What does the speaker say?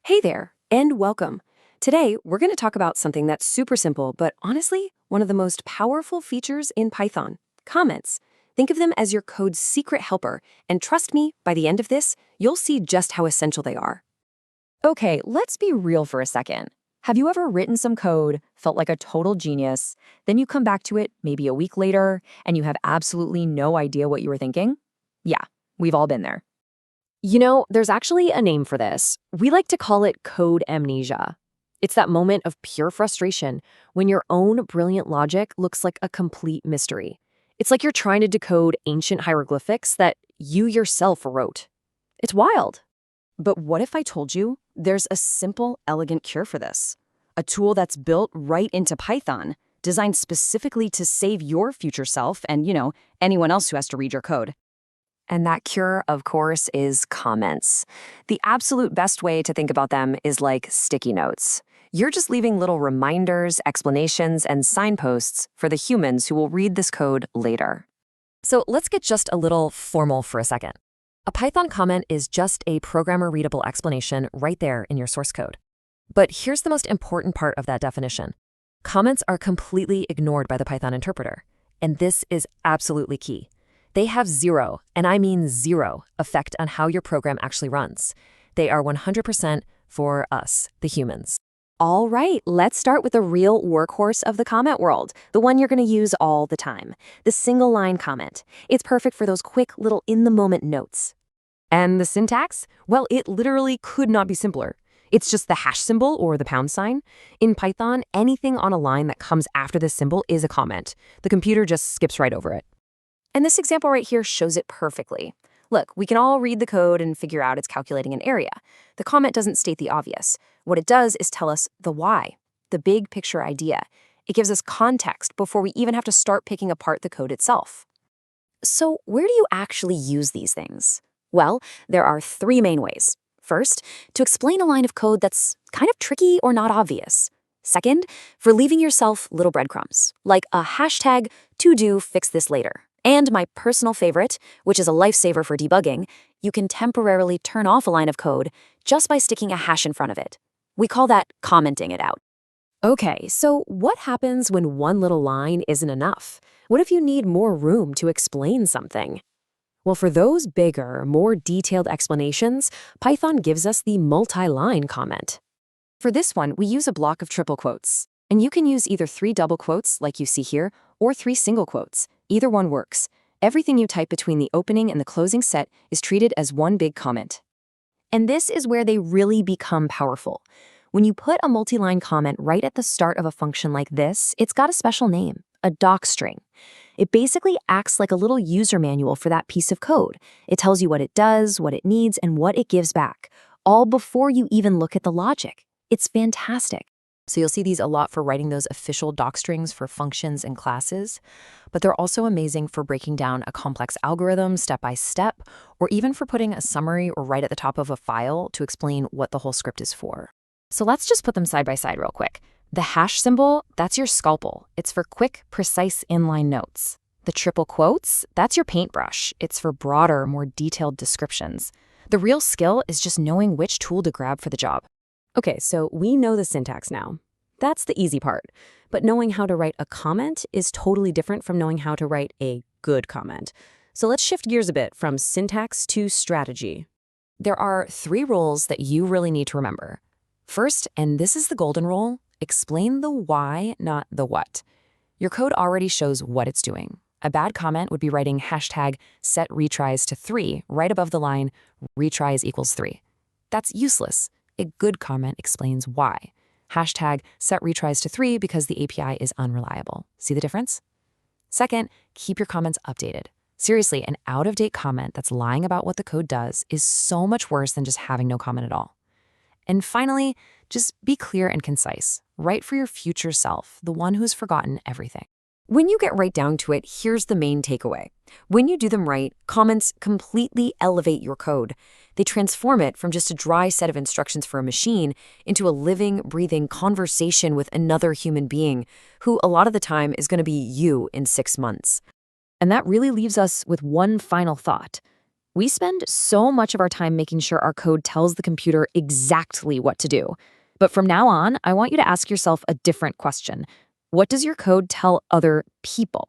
Hey there, and welcome. Today, we're going to talk about something that's super simple, but honestly, one of the most powerful features in Python, comments. Think of them as your code's secret helper, and trust me, by the end of this, you'll see just how essential they are. Okay, let's be real for a second. Have you ever written some code, felt like a total genius, then you come back to it maybe a week later, and you have absolutely no idea what you were thinking? Yeah, we've all been there. There's actually a name for this. We like to call it code amnesia. It's that moment of pure frustration when your own brilliant logic looks like a complete mystery. It's like you're trying to decode ancient hieroglyphics that you yourself wrote. It's wild. But what if I told you there's a simple, elegant cure for this? A tool that's built right into Python, designed specifically to save your future self and, anyone else who has to read your code. And that cure, of course, is comments. The absolute best way to think about them is like sticky notes. You're just leaving little reminders, explanations, and signposts for the humans who will read this code later. So let's get just a little formal for a second. A Python comment is just a programmer-readable explanation right there in your source code. But here's the most important part of that definition. Comments are completely ignored by the Python interpreter. And this is absolutely key. They have zero, and I mean zero, effect on how your program actually runs. They are 100% for us, the humans. All right, let's start with the real workhorse of the comment world, the one you're going to use all the time, the single-line comment. It's perfect for those quick little in-the-moment notes. And the syntax? Well, it literally could not be simpler. It's just the hash symbol or the pound sign. In Python, anything on a line that comes after this symbol is a comment. The computer just skips right over it. And this example right here shows it perfectly. Look, we can all read the code and figure out it's calculating an area. The comment doesn't state the obvious. What it does is tell us the why, the big picture idea. It gives us context before we even have to start picking apart the code itself. So where do you actually use these things? Well, there are three main ways. First, to explain a line of code that's kind of tricky or not obvious. Second, for leaving yourself little breadcrumbs, like a hashtag to-do fix this later. And my personal favorite, which is a lifesaver for debugging, you can temporarily turn off a line of code just by sticking a hash in front of it. We call that commenting it out. Okay, so what happens when one little line isn't enough? What if you need more room to explain something? Well, for those bigger, more detailed explanations, Python gives us the multi-line comment. For this one, we use a block of triple quotes. And you can use either 3 double quotes, like you see here, or 3 single quotes. Either one works. Everything you type between the opening and the closing set is treated as one big comment. And this is where they really become powerful. When you put a multi-line comment right at the start of a function like this, it's got a special name, a docstring. It basically acts like a little user manual for that piece of code. It tells you what it does, what it needs, and what it gives back, all before you even look at the logic. It's fantastic. So you'll see these a lot for writing those official docstrings for functions and classes, but they're also amazing for breaking down a complex algorithm step by step, or even for putting a summary or right at the top of a file to explain what the whole script is for. So let's just put them side by side real quick. The hash symbol, that's your scalpel. It's for quick, precise inline notes. The triple quotes, that's your paintbrush. It's for broader, more detailed descriptions. The real skill is just knowing which tool to grab for the job. Okay, so we know the syntax now. That's the easy part. But knowing how to write a comment is totally different from knowing how to write a good comment. So let's shift gears a bit from syntax to strategy. There are 3 rules that you really need to remember. First, and this is the golden rule, explain the why, not the what. Your code already shows what it's doing. A bad comment would be writing hashtag set retries to 3 right above the line retries equals 3. That's useless. A good comment explains why. Hashtag set retries to 3 because the API is unreliable. See the difference? Second, keep your comments updated. Seriously, an out-of-date comment that's lying about what the code does is so much worse than just having no comment at all. And finally, just be clear and concise. Write for your future self, the one who's forgotten everything. When you get right down to it, here's the main takeaway. When you do them right, comments completely elevate your code. They transform it from just a dry set of instructions for a machine into a living, breathing conversation with another human being who a lot of the time is going to be you in 6 months. And that really leaves us with one final thought. We spend so much of our time making sure our code tells the computer exactly what to do. But from now on, I want you to ask yourself a different question. What does your code tell other people?